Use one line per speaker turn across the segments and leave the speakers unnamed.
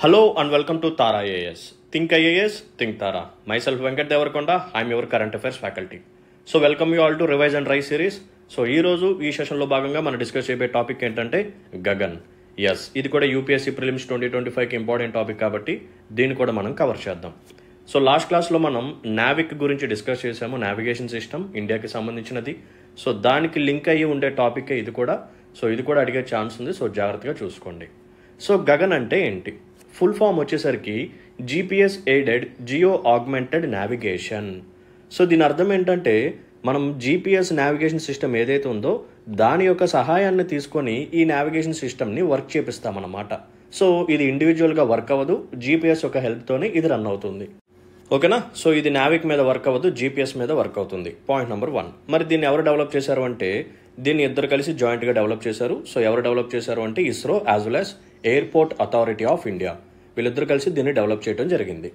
Hello and welcome to Tara IAS. Think IAS, think Tara. Myself Venkat Devarkonda, I'm your current affairs faculty. So welcome you all to Revise and Rise series. So ఈరోజు ఈ సెషన్లో భాగంగా మనం discuss చేయబోయే topic ఏంటంటే గగన్. ఇది కూడా UPSC prelims 2025కి important topic కాబట్టి దీన్ని కూడా మనం కవర్ చేద్దాం. సో లాస్ట్ క్లాస్లో మనం నావిక్ గురించి డిస్కస్ చేసాము. నావిగేషన్ సిస్టమ్ ఇండియాకి సంబంధించినది. సో దానికి లింక్ అయ్యి ఉండే టాపిక్ ఇది కూడా. సో ఇది కూడా అడిగే ఛాన్స్ ఉంది. సో జాగ్రత్తగా చూసుకోండి. సో గగన్ అంటే ఏంటి? ఫుల్ ఫామ్ వచ్చేసరికి GPS aided Jio augmented navigation. So దీని అర్థం ఏంటంటే మనం జీపీఎస్ నావిగేషన్ సిస్టమ్ ఏదైతే ఉందో దాని యొక్క సహాయాన్ని తీసుకొని ఈ నావిగేషన్ సిస్టమ్ని వర్క్ చేపిస్తామన్నమాట. సో ఇది ఇండివిజువల్గా వర్క్ అవ్వదు, జీపీఎస్ యొక్క హెల్ప్తోనే ఇది రన్ అవుతుంది. ఓకేనా? సో ఇది నావిక్ మీద వర్క్ అవ్వదు, జీపీఎస్ మీద వర్క్ అవుతుంది. Point number 1. మరి దీన్ని ఎవరు డెవలప్ చేశారు అంటే దీన్ని ఇద్దరు కలిసి జాయింట్గా డెవలప్ చేశారు. సో ఎవరు డెవలప్ చేశారు అంటే ISRO as well as airport Authority of India, వీళ్ళిద్దరు కలిసి దీన్ని డెవలప్ చేయడం జరిగింది.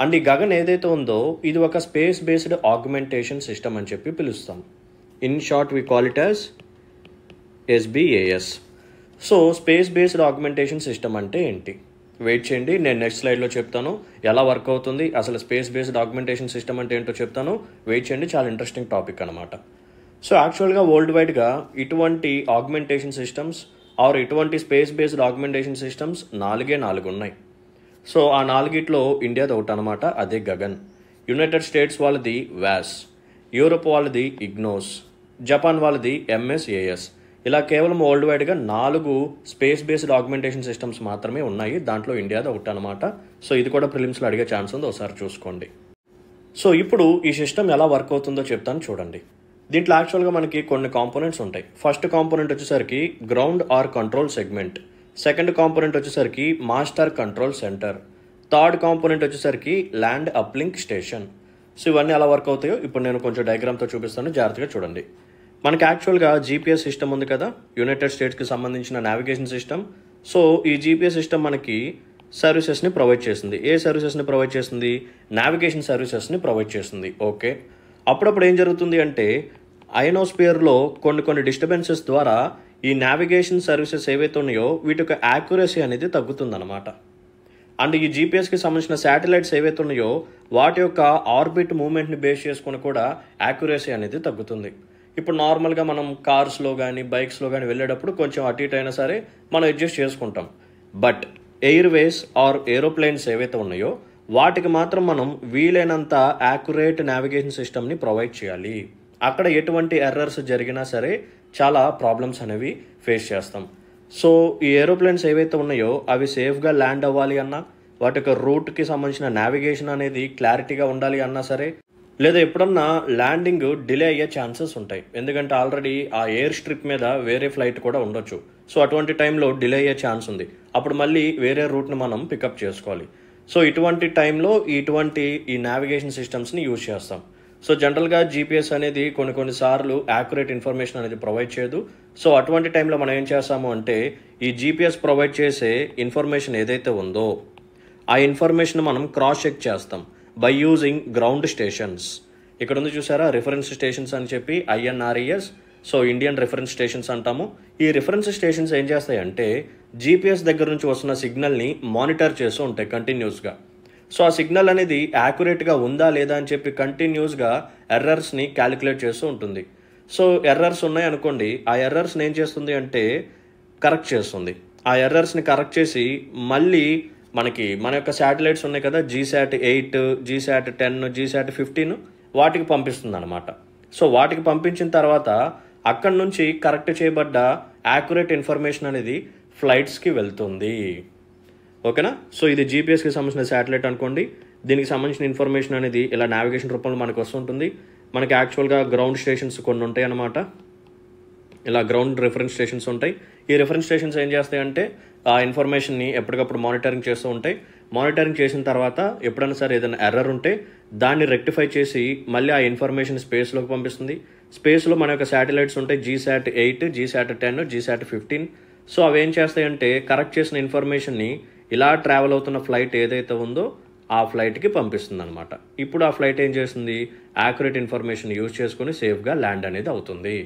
అండ్ ఈ గగన్ ఏదైతే ఉందో ఇది ఒక స్పేస్ బేస్డ్ ఆగ్మెంటేషన్ సిస్టమ్ అని చెప్పి పిలుస్తాం. In short we call it as SBAS. So space based augmentation system అంటే ఏంటి? వెయిట్ చేయండి, నేను నెక్స్ట్ స్లైడ్లో చెప్తాను ఎలా వర్క్ అవుతుంది. అసలు స్పేస్ బేస్డ్ ఆగ్మెంటేషన్ సిస్టమ్ అంటే ఏంటో చెప్తాను. వెయిట్ చేయండి, చాలా ఇంట్రెస్టింగ్ టాపిక్ అనమాట. సో యాక్చువల్గా వరల్డ్ వైడ్గా ఇటువంటి ఆగ్మెంటేషన్ సిస్టమ్స్ ఆర్ ఇటువంటి స్పేస్ బేస్డ్ ఆగ్మెంటేషన్ సిస్టమ్స్ 4 ఉన్నాయి. సో ఆ 4 ఇండియాది ఒకటి అనమాట, అదే గగన్. యునైటెడ్ స్టేట్స్ వాళ్ళది వ్యాస్, యూరోప్ వాళ్ళది ఇగ్నోస్, జపాన్ వాళ్ళది ఎంఎస్ఏఎస్. ఇలా కేవలం వరల్డ్ వైడ్గా 4 స్పేస్ బేస్డ్ ఆగ్మెంటేషన్ సిస్టమ్స్ మాత్రమే ఉన్నాయి. దాంట్లో ఇండియాది ఒకటి అనమాట. సో ఇది కూడా ప్రిలిమ్స్లో అడిగే ఛాన్స్ ఉంది, ఒకసారి చూసుకోండి. సో ఇప్పుడు ఈ సిస్టమ్ ఎలా వర్క్ అవుతుందో చెప్తాను చూడండి. దీంట్లో యాక్చువల్గా మనకి కొన్ని కాంపోనెంట్స్ ఉంటాయి. ఫస్ట్ కాంపోనెంట్ వచ్చేసరికి ground or control segment, second component వచ్చేసరికి master control centre, third component వచ్చేసరికి ల్యాండ్ అప్లింక్ స్టేషన్. సో ఇవన్నీ ఎలా వర్క్ అవుతాయో ఇప్పుడు నేను కొంచెం డయాగ్రామ్తో చూపిస్తాను, జాగ్రత్తగా చూడండి. మనకి యాక్చువల్గా జీపీఎస్ సిస్టమ్ ఉంది కదా, యునైటెడ్ స్టేట్స్కి సంబంధించిన నావిగేషన్ సిస్టమ్. సో ఈ జీపీఎస్ సిస్టమ్ మనకి సర్వీసెస్ని ప్రొవైడ్ చేస్తుంది. ఏ సర్వీసెస్ని ప్రొవైడ్ చేస్తుంది? నావిగేషన్ సర్వీసెస్ని ప్రొవైడ్ చేస్తుంది. ఓకే, అప్పుడప్పుడు ఏం జరుగుతుంది అంటే అయనోస్పియర్లో కొన్ని డిస్టర్బెన్సెస్ ద్వారా ఈ నావిగేషన్ సర్వీసెస్ ఏవైతే ఉన్నాయో వీటి యొక్క యాక్యురసీ అనేది తగ్గుతుందన్నమాట. అండ్ ఈ జీపీఎస్కి సంబంధించిన శాటిలైట్స్ ఏవైతే ఉన్నాయో వాటి యొక్క ఆర్బిట్ మూవ్మెంట్ని బేస్ చేసుకుని కూడా యాక్యురసీ అనేది తగ్గుతుంది. ఇప్పుడు నార్మల్గా మనం కార్స్లో కానీ బైక్స్లో కానీ వెళ్ళేటప్పుడు కొంచెం అటు ఇటు అయినా సరే మనం అడ్జస్ట్ చేసుకుంటాం. బట్ ఎయిర్వేస్ ఆర్ ఏరోప్లేన్స్ ఏవైతే ఉన్నాయో వాటికి మాత్రం మనం వీలైనంత యాక్యురేట్ నావిగేషన్ సిస్టమ్ని ప్రొవైడ్ చేయాలి. అక్కడ ఎటువంటి ఎర్రర్స్ జరిగినా సరే చాలా ప్రాబ్లమ్స్ అనేవి ఫేస్ చేస్తాం. సో ఈ ఏరోప్లేన్స్ ఏవైతే ఉన్నాయో అవి సేఫ్గా ల్యాండ్ అవ్వాలి అన్నా, వాటి యొక్క రూట్కి సంబంధించిన నావిగేషన్ అనేది క్లారిటీగా ఉండాలి అన్నా సరే, లేదా ఎప్పుడన్నా ల్యాండింగ్ డిలే అయ్యే ఛాన్సెస్ ఉంటాయి. ఎందుకంటే ఆల్రెడీ ఆ ఎయిర్ స్ట్రిప్ మీద వేరే ఫ్లైట్ కూడా ఉండొచ్చు. సో అటువంటి టైంలో డిలే అయ్యే ఛాన్స్ ఉంది. అప్పుడు మళ్ళీ వేరే రూట్ని మనం పికప్ చేసుకోవాలి. సో ఇటువంటి టైంలో ఈ నావిగేషన్ సిస్టమ్స్ని యూజ్ చేస్తాం. సో జనరల్గా జీపీఎస్ అనేది కొన్నిసార్లు యాక్యురేట్ ఇన్ఫర్మేషన్ అనేది ప్రొవైడ్ చేయదు. సో అటువంటి టైంలో మనం ఏం చేస్తాము అంటే ఈ జీపీఎస్ ప్రొవైడ్ చేసే ఇన్ఫర్మేషన్ ఏదైతే ఉందో ఆ ఇన్ఫర్మేషన్ మనం క్రాస్ చెక్ చేస్తాం బై యూజింగ్ గ్రౌండ్ స్టేషన్స్. ఇక్కడ ఉంది చూసారా, రిఫరెన్స్ స్టేషన్స్ అని చెప్పి INRES. So Indian reference stations అంటాము. ఈ రిఫరెన్స్ స్టేషన్స్ ఏం చేస్తాయంటే జీపీఎస్ దగ్గర నుంచి వస్తున్న సిగ్నల్ని మానిటర్ చేస్తూ ఉంటాయి కంటిన్యూస్గా. సో ఆ సిగ్నల్ అనేది యాక్యురేట్గా ఉందా లేదా అని చెప్పి కంటిన్యూస్గా ఎర్రర్స్ని క్యాలిక్యులేట్ చేస్తూ ఉంటుంది. సో ఎర్రర్స్ ఉన్నాయి అనుకోండి, ఆ ఎర్రర్స్ని ఏం చేస్తుంది అంటే కరెక్ట్ చేస్తుంది. ఆ ఎర్రర్స్ని కరెక్ట్ చేసి మళ్ళీ మన యొక్క శాటిలైట్స్ ఉన్నాయి కదా, GSAT-8, GSAT-10, GSAT-15 వాటికి పంపిస్తుంది అనమాట. సో వాటికి పంపించిన తర్వాత అక్కడి నుంచి కరెక్ట్ చేయబడ్డ యాక్యురేట్ ఇన్ఫర్మేషన్ అనేది ఫ్లైట్స్కి వెళ్తుంది. ఓకేనా? సో ఇది జీపీఎస్కి సంబంధించిన శాటిలైట్ అనుకోండి. దీనికి సంబంధించిన ఇన్ఫర్మేషన్ అనేది ఇలా నావిగేషన్ రూపంలో మనకు వస్తుంటుంది. మనకి యాక్చువల్గా గ్రౌండ్ స్టేషన్స్ కొన్ని ఉంటాయి అన్నమాట. ఇలా గ్రౌండ్ రిఫరెన్స్ స్టేషన్స్ ఉంటాయి. ఈ రిఫరెన్స్ స్టేషన్స్ ఏం చేస్తాయంటే ఆ ఇన్ఫర్మేషన్ని ఎప్పటికప్పుడు మానిటరింగ్ చేస్తూ ఉంటాయి. మానిటరింగ్ చేసిన తర్వాత ఎప్పుడైనా సరే ఏదైనా ఎర్రర్ ఉంటే దాన్ని రెక్టిఫై చేసి మళ్ళీ ఆ ఇన్ఫర్మేషన్ స్పేస్లోకి పంపిస్తుంది. స్పేస్లో మన యొక్క శాటిలైట్స్ ఉంటాయి, GSAT-8, GSAT-10, GSAT-15. సో అవి ఏం చేస్తాయంటే కరెక్ట్ చేసిన ఇన్ఫర్మేషన్ని ఇలా ట్రావెల్ అవుతున్న ఫ్లైట్ ఏదైతే ఉందో ఆ ఫ్లైట్కి పంపిస్తుంది అనమాట. ఇప్పుడు ఆ ఫ్లైట్ ఏం చేస్తుంది? యాక్యురేట్ ఇన్ఫర్మేషన్ యూజ్ చేసుకుని సేఫ్గా ల్యాండ్ అనేది అవుతుంది.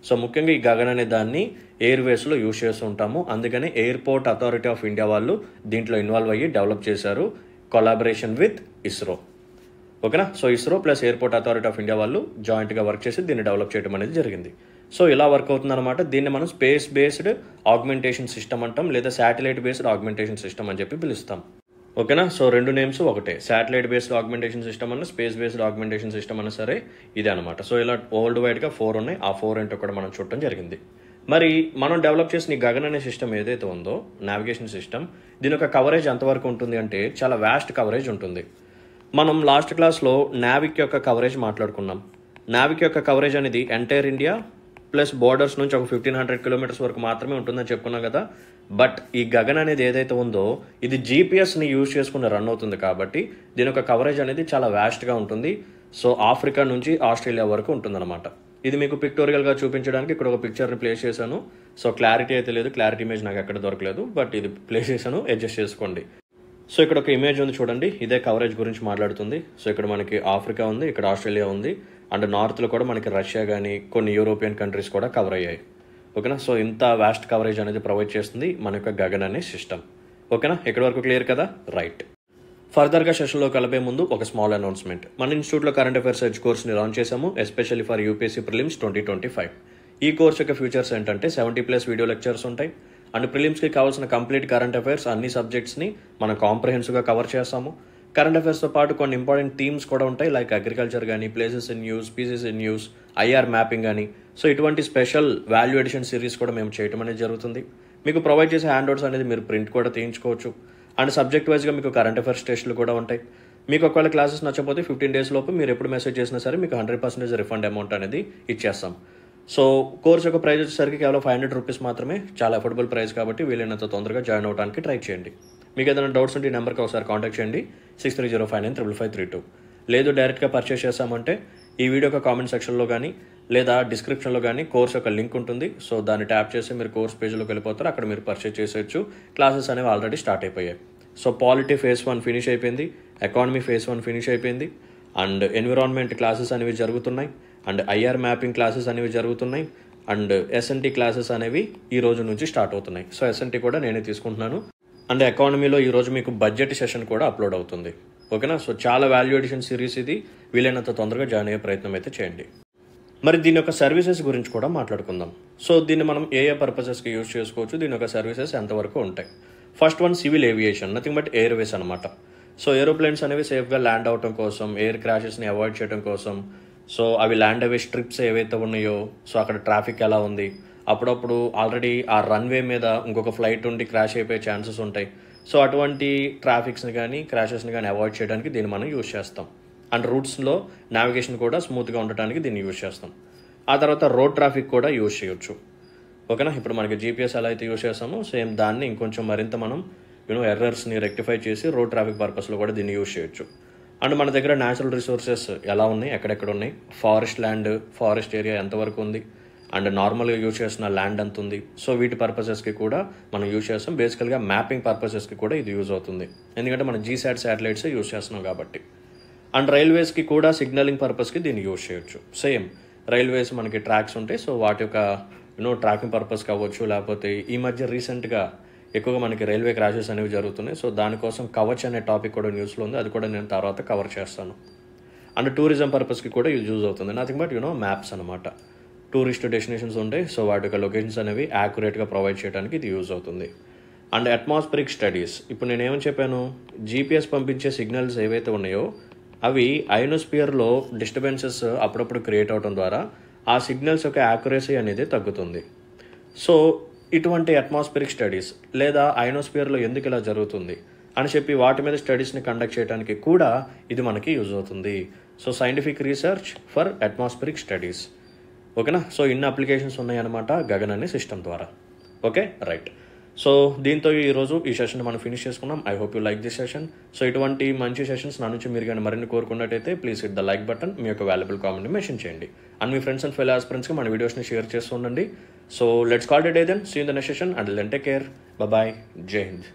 సో ముఖ్యంగా ఈ గగన్ అనే దాన్ని ఎయిర్వేస్లో యూజ్ చేస్తూ ఉంటాము. అందుకని ఎయిర్పోర్ట్ అథారిటీ ఆఫ్ ఇండియా వాళ్ళు దీంట్లో ఇన్వాల్వ్ అయ్యి డెవలప్ చేశారు కొలాబరేషన్ విత్ ఇస్రో. ఓకేనా. So ISRO plus Airport Authority of India వాళ్ళు జాయింట్గా వర్క్ చేసి దీన్ని డెవలప్ చేయడం అనేది జరిగింది. సో ఇలా వర్క్ అవుతుందన్నమాట. దీన్ని మనం స్పేస్ బేస్డ్ ఆగ్మెంటేషన్ సిస్టమ్ అంటాం, లేదా శాటిలైట్ బేస్డ్ ఆగ్మెంటేషన్ సిస్టమ్ అని చెప్పి పిలుస్తాం. ఓకేనా. సో రెండు నేమ్స్ ఒకటే, శాటిలైట్ బేస్డ్ ఆగ్మెంటేషన్ సిస్టమ్ అన్న స్పేస్ బేస్డ్ ఆగ్మెంటేషన్ సిస్టమ్ అన్న సరే ఇదే అనమాట. సో ఇలా వరల్డ్ వైడ్గా 4 ఉన్నాయి. ఆ 4 ఏంటో కూడా మనం చూడటం జరిగింది. మరి మనం డెవలప్ చేసిన ఈ గగన్ అనే సిస్టమ్ ఏదైతే ఉందో నావిగేషన్ సిస్టమ్, దీని యొక్క కవరేజ్ ఎంతవరకు ఉంటుంది అంటే చాలా వాస్ట్ కవరేజ్ ఉంటుంది. మనం లాస్ట్ క్లాస్లో నావిక్ యొక్క కవరేజ్ మాట్లాడుకున్నాం. నావిక్ యొక్క కవరేజ్ అనేది ఎంటైర్ ఇండియా ప్లస్ బోర్డర్స్ నుంచి ఒక 1500 కిలోమీటర్స్ వరకు మాత్రమే ఉంటుందని చెప్పుకున్నాం కదా. బట్ ఈ గగన్ అనేది ఏదైతే ఉందో ఇది జీపీఎస్ని యూజ్ చేసుకుని రన్ అవుతుంది కాబట్టి దీని యొక్క కవరేజ్ అనేది చాలా వాస్ట్గా ఉంటుంది. సో ఆఫ్రికా నుంచి ఆస్ట్రేలియా వరకు ఉంటుందన్నమాట. ఇది మీకు పిక్టోరియల్గా చూపించడానికి ఇక్కడ ఒక పిక్చర్ని ప్లేస్ చేశాను. సో క్లారిటీ అయితే లేదు, క్లారిటీ ఇమేజ్ నాకు ఎక్కడ దొరకలేదు, బట్ ఇది ప్లేస్ చేశాను, అడ్జస్ట్ చేసుకోండి. సో ఇక్కడ ఒక ఇమేజ్ ఉంది చూడండి, ఇదే కవరేజ్ గురించి మాట్లాడుతుంది. సో ఇక్కడ మనకి ఆఫ్రికా ఉంది, ఇక్కడ ఆస్ట్రేలియా ఉంది, అండ్ నార్త్లో కూడా మనకి రష్యా కానీ కొన్ని యూరోపియన్ కంట్రీస్ కూడా కవర్ అయ్యాయి. ఓకేనా. సో ఇంత వాస్ట్ కవరేజ్ అనేది ప్రొవైడ్ చేస్తుంది మన యొక్క గగన్ అనే సిస్టమ్. ఓకేనా. ఇక్కడ వరకు క్లియర్ కదా. రైట్. ఫర్దర్గా సెషన్లో కలిపే ముందు ఒక స్మాల్ అనౌన్స్మెంట్. మన ఇన్స్టిట్యూట్లో కరెంట్ అఫైర్స్ ఎడ్జ్ కోర్స్ని లాంచ్ చేశాము, ఎస్పెషల్లీ ఫర్ యూపీఎస్సీ ప్రిలిమ్స్ 2025. ఈ కోర్స్ యొక్క ఫ్యూచర్స్ ఏంటంటే 70+ వీడియో లెక్చర్స్ ఉంటాయి, అండ్ ప్రిలిమ్స్కి కావాల్సిన కంప్లీట్ కరెంట్ అఫైర్స్ అన్ని సబ్జెక్ట్స్ని మనం కాంప్రహెన్సివ్గా కవర్ చేస్తాము. కరెంట్ అఫైర్స్తో పాటు కొన్ని ఇంపార్టెంట్ థీమ్స్ కూడా ఉంటాయి, లైక్ అగ్రికల్చర్ కానీ, places in news, pieces in news, IR mapping కానీ. సో ఇటువంటి స్పెషల్ వాల్యూ ఎడిషన్ సిరీస్ కూడా మేము చేయడం అనేది జరుగుతుంది. మీకు ప్రొవైడ్ చేసే హ్యాండ్అవుట్స్ అనేది మీరు ప్రింట్ కూడా తీయించుకోవచ్చు. అండ్ సబ్జెక్ట్ వైజ్గా మీకు కరెంట్ అఫైర్స్ టెస్టులు కూడా ఉంటాయి. మీకు ఒకవేళ క్లాసెస్ నచ్చకపోతే 15 days లోపు మీరు ఎప్పుడు మెసేజ్ చేసినా సరే మీకు 100% రిఫండ్ అమౌంట్ అనేది ఇచ్చేస్తాం. సో కోర్స్ యొక్క ప్రైస్ వచ్చేసరికి కేవలం 500 రూపీస్ మాత్రమే, చాలా అఫోర్డబుల్ ప్రైస్ కాబట్టి వీలైనంత తొందరగా జాయిన్ అవడానికి ట్రై చేయండి. మీకు ఏదైనా డౌట్స్ ఉంటే ఈ నెంబర్కి ఒకసారి కాంటాక్ట్ చేయండి, 6305955532. లేదు డైరెక్ట్గా పర్చేస్ చేస్తామంటే ఈ వీడియో యొక్క కామెంట్ సెక్షన్లో కానీ లేదా డిస్క్రిప్షన్లో కానీ కోర్స్ యొక్క లింక్ ఉంటుంది. సో దాన్ని ట్యాప్ చేసి మీరు కోర్స్ పేజ్లోకి వెళ్ళిపోతారు, అక్కడ మీరు పర్చేస్ చేసేయచ్చు. క్లాసెస్ అనేవి ఆల్రెడీ స్టార్ట్ అయిపోయాయి. సో పాలిటీ ఫేజ్ 1 ఫినిష్ అయిపోయింది, ఎకానమీ ఫేజ్ 1 ఫినిష్ అయిపోయింది, అండ్ ఎన్విరాన్మెంట్ క్లాసెస్ అనేవి జరుగుతున్నాయి, అండ్ ఐఆర్ మ్యాపింగ్ క్లాసెస్ అనేవి జరుగుతున్నాయి, అండ్ ఎస్ఎన్టీ క్లాసెస్ అనేవి ఈ రోజు నుంచి స్టార్ట్ అవుతున్నాయి. సో ఎస్ఎన్టీ కూడా నేనే తీసుకుంటున్నాను. అండ్ ఎకానమీలో ఈరోజు మీకు బడ్జెట్ సెషన్ కూడా అప్లోడ్ అవుతుంది. ఓకేనా. సో చాలా వాల్యూ ఎడిషన్ సిరీస్ ఇది, వీలైనంత తొందరగా జాయిన్ అయ్యే ప్రయత్నం అయితే చేయండి. మరి దీని యొక్క సర్వీసెస్ గురించి కూడా మాట్లాడుకుందాం. సో దీన్ని మనం ఏ పర్పసెస్కి యూజ్ చేసుకోవచ్చు, దీని యొక్క సర్వీసెస్ ఎంతవరకు ఉంటాయి. First one civil aviation, nothing but Airways అనమాట. సో ఏరోప్లేన్స్ అనేవి సేఫ్గా ల్యాండ్ అవడం కోసం, ఎయిర్ క్రాషెస్ని అవాయిడ్ చేయడం కోసం, సో అవి ల్యాండ్ అవే స్ట్రిప్స్ ఏవైతే ఉన్నాయో, సో అక్కడ ట్రాఫిక్ ఎలా ఉంది, అప్పుడప్పుడు ఆల్రెడీ ఆ రన్వే మీద ఇంకొక ఫ్లైట్ ఉండి క్రాష్ అయిపోయే ఛాన్సెస్ ఉంటాయి. సో అటువంటి ట్రాఫిక్స్ని కానీ క్రాషెస్ని కానీ అవాయిడ్ చేయడానికి దీన్ని మనం యూజ్ చేస్తాం. అండ్ రూట్స్లో నావిగేషన్ కూడా స్మూత్గా ఉండటానికి దీన్ని యూజ్ చేస్తాం. ఆ తర్వాత రోడ్ ట్రాఫిక్ కూడా యూజ్ చేయొచ్చు. ఓకేనా. ఇప్పుడు మనకి జీపీఎస్ ఎలా అయితే యూజ్ చేస్తామో సేమ్ దాన్ని ఇంకొంచెం మరింత మనం ఎర్రర్స్ని రెక్టిఫై చేసి రోడ్ ట్రాఫిక్ పర్పస్లో కూడా దీన్ని యూజ్ చేయొచ్చు. అండ్ మన దగ్గర న్యాచురల్ రిసోర్సెస్ ఎలా ఉన్నాయి, ఎక్కడెక్కడ ఉన్నాయి, ఫారెస్ట్ ల్యాండ్, ఫారెస్ట్ ఏరియా ఎంతవరకు ఉంది, అండ్ నార్మల్గా యూజ్ చేస్తున్న ల్యాండ్ ఎంత ఉంది. సో వీటి పర్పసెస్కి కూడా మనం యూజ్ చేస్తాం. బేసికల్గా మ్యాపింగ్ పర్పసెస్కి కూడా ఇది యూజ్ అవుతుంది, ఎందుకంటే మనం జీసాట్ శాటిలైట్సే యూజ్ చేస్తున్నాం కాబట్టి. అండ్ రైల్వేస్కి కూడా సిగ్నలింగ్ పర్పస్కి దీన్ని యూజ్ చేయొచ్చు. సేమ్ రైల్వేస్ మనకి ట్రాక్స్ ఉంటాయి, సో వాటి యొక్క ట్రాకింగ్ పర్పస్కి అవ్వచ్చు, లేకపోతే ఈ మధ్య రీసెంట్గా ఎక్కువగా మనకి రైల్వే క్రాషెస్ అనేవి జరుగుతున్నాయి. సో దానికోసం కవచ్ అనే టాపిక్ కూడా న్యూస్లో ఉంది, అది కూడా నేను తర్వాత కవర్ చేస్తాను. అండ్ టూరిజం పర్పస్కి కూడా యూజ్ అవుతుంది, నథింగ్ బట్ మ్యాప్స్ అనమాట. టూరిస్ట్ డెస్టినేషన్స్ ఉంటాయి, సో వాటి యొక్క లొకేషన్స్ అనేవి యాక్యురేట్గా ప్రొవైడ్ చేయడానికి ఇది యూజ్ అవుతుంది. అండ్ అట్మాస్ఫిరిక్ స్టడీస్, ఇప్పుడు నేను ఏమని చెప్పాను, జీపీఎస్ పంపించే సిగ్నల్స్ ఏవైతే ఉన్నాయో అవి అయోనోస్ఫియర్లో డిస్టర్బెన్సెస్ అప్పుడప్పుడు క్రియేట్ అవడం ద్వారా ఆ సిగ్నల్స్ యొక్క యాక్యురసీ అనేది తగ్గుతుంది. సో ఇటువంటి అట్మాస్ఫిరిక్ స్టడీస్ లేదా అయోనోస్ఫియర్లో ఎందుకు ఇలా జరుగుతుంది అని చెప్పి వాటి మీద స్టడీస్ని కండక్ట్ చేయడానికి కూడా ఇది మనకి యూజ్ అవుతుంది. So scientific research for atmospheric studies. ఓకేనా. సో ఇన్ని అప్లికేషన్స్ ఉన్నాయన్నమాట గగన్ అనే సిస్టమ్ ద్వారా. Okay right. సో దీంతో ఈరోజు ఈ సెషన్ మనం ఫినిష్ చేసుకున్నాం. I hope you like this session. So ఇటువంటి మంచి సెషన్స్ నా నుంచి మీరు కానీ మరిన్ని కోరుకున్నట్టయితే please hit the like button, మీ యొక్క వాల్యుబుల్ కామెంట్ని మెన్షన్ చేయండి. అండ్ మీ ఫ్రెండ్స్ అండ్ ఫెలో ఆస్పిరెంట్స్కి మన వీడియోస్ని షేర్ చేస్తూ ఉండండి. So let's call it a then. See in the next session. Until then take care. Bye. జై హింద్.